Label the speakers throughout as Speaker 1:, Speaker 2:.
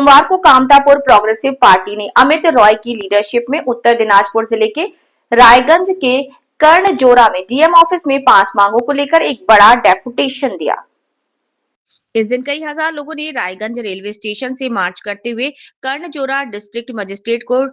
Speaker 1: सोमवार को Kamtapur progressive party ने अमित रॉय की लीडरशिप में उत्तर दिनाजपुर जिले के रायगंज के कर्णजोरा में डीएम ऑफिस में 5 मांगों को लेकर एक बड़ा डेपुटेशन दिया। इस दिन कई हजार लोगों ने रायगंज रेलवे स्टेशन से मार्च करते हुए कर्णजोरा डिस्ट्रिक्ट मजिस्ट्रेट को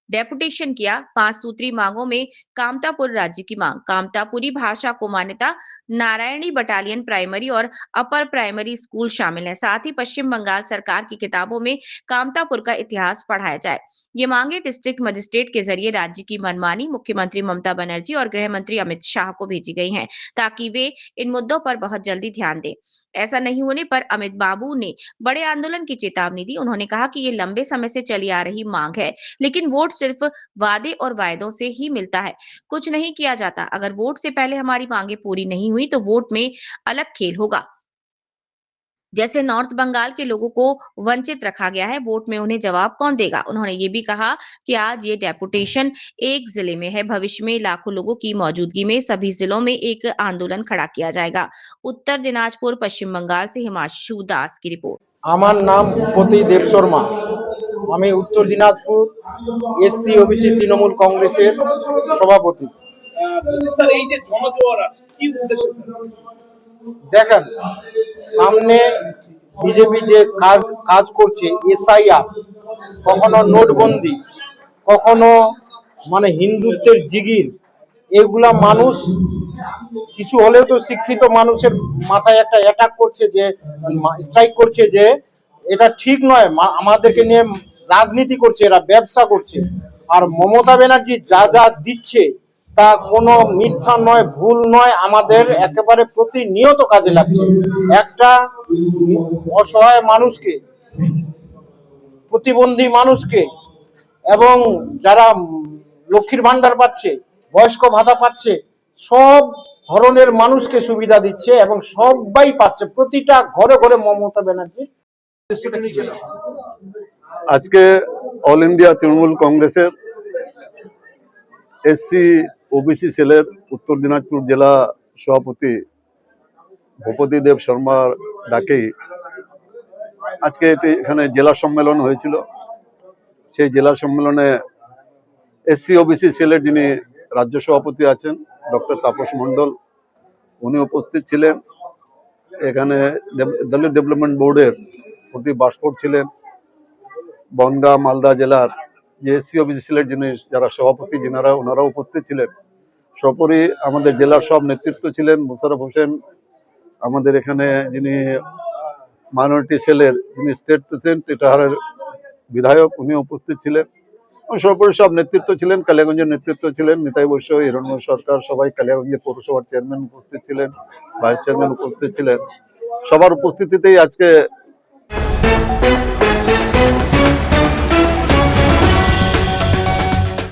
Speaker 1: डेपुटेशन किया। 5 सूत्री मांगों में कामतापुर राज्य की मांग, कामतापुरी भाषा को मान्यता, नारायणी बटालियन प्राइमरी और अपर प्राइमरी स्कूल शामिल है। साथ ही पश्चिम बंगाल सरकार की किताबों में कामतापुर का इतिहास पढ़ाया जाए। ये मांगे डिस्ट्रिक्ट मजिस्ट्रेट के जरिए राज्य की मनमानी मुख्यमंत्री ममता बनर्जी और गृह मंत्री अमित शाह को भेजी गई हैं, ताकि वे इन मुद्दों पर बहुत जल्दी ध्यान दें। ऐसा नहीं होने पर अमित बाबू ने बड़े आंदोलन की चेतावनी दी। उन्होंने कहा कि ये लंबे समय से चली आ रही मांग है, लेकिन वोट सिर्फ वादे और वायदों से ही मिलता है, कुछ नहीं किया जाता। अगर वोट से पहले हमारी मांगे पूरी नहीं हुई तो वोट में अलग खेल होगा। जैसे नॉर्थ बंगाल के लोगों को वंचित रखा गया है, वोट में उन्हें जवाब कौन देगा। उन्होंने ये भी कहा कि आज ये डेपुटेशन एक जिले में है, भविष्य में लाखों लोगों की मौजूदगी में सभी जिलों में एक आंदोलन खड़ा किया जाएगा। उत्तर दिनाजपुर पश्चिम बंगाल से हिमांशु दास की रिपोर्ट।
Speaker 2: আমার নাম ভূপতি দেব শর্মা। আমি উত্তর দিনাজপুর এসসি ওবিসি তৃণমূল কংগ্রেসের সভাপতি।
Speaker 3: স্যার, এই যে জনজোয়ার আছে কি উদ্দেশ্যে?
Speaker 2: দেখেন, সামনে বিজেপি যে কাজ করছে, এসআইআর, কখনো নোটবন্দি, কখনো মানে হিন্দুত্বের জিগির, এগুলা মানুষ কিছু হলেও তো শিক্ষিত মানুষের মাথায় একটা অ্যাটাক করছে, যে স্ট্রাইক করছে যে এটা ঠিক নয়, আমাদেরকে নিয়ে রাজনীতি করছে, এরা ব্যবসা করছে। আর মমতা ব্যানার্জি যা যা দিচ্ছে তা কোনো মিথ্যা নয়, ভুল নয়, আমাদের একেবারে প্রতিনিয়ত কাজে লাগছে। একটা অসহায় মানুষকে, প্রতিবন্ধী মানুষকে এবং যারা লক্ষ্মীর ভান্ডার পাচ্ছে, বয়স্ক ভাতা পাচ্ছে, সব ধরনের মানুষকে সুবিধা দিচ্ছে এবং সবাই পাচ্ছে, প্রতিটা ঘরে ঘরে মমতা ব্যানার্জি।
Speaker 4: আজকে অল ইন্ডিয়া তৃণমূল কংগ্রেসের এসসি ওবিসি সেলের উত্তর দিনাজপুর জেলা সভাপতি ভূপতি দেব শর্মার ডাকে আজকে এখানে জেলা সম্মেলন হয়েছিল। সেই জেলা সম্মেলনে এসসি ওবিসি সেলের যিনি রাজ্য সভাপতি আছেন ডক্টর তাপস মণ্ডল, উনি উপস্থিত ছিলেন। এখানে দলিত ডেভেলপমেন্ট বোর্ডের প্রতি বাসপোর্ট ছিলেন। বনগাঁ মালদা জেলার যে এসসি ওবিসি সেলের যিনি যারা সভাপতি যিনারা, ওনারাও উপস্থিত ছিলেন। সপরি আমাদের জেলার সব নেতৃত্ব ছিলেন। মোশাররফ হোসেন আমাদের এখানে যিনি মাইনরিটি সেলের যিনি স্টেট প্রেসিডেন্ট, এটাহারের বিধায়ক, উনি উপস্থিত ছিলেন। সর্বোপরি সব নেতৃত্ব ছিলেন। কালিয়াগঞ্জের নেতৃত্ব ছিলেন নিতাই বৈশ্য, হিরণ্ময় সরকার, সবাই কালিয়াগঞ্জের পৌরসভার চেয়ারম্যান উপস্থিত ছিলেন, ভাইস চেয়ারম্যান উপস্থিত ছিলেন। সবার উপস্থিতিতেই আজকে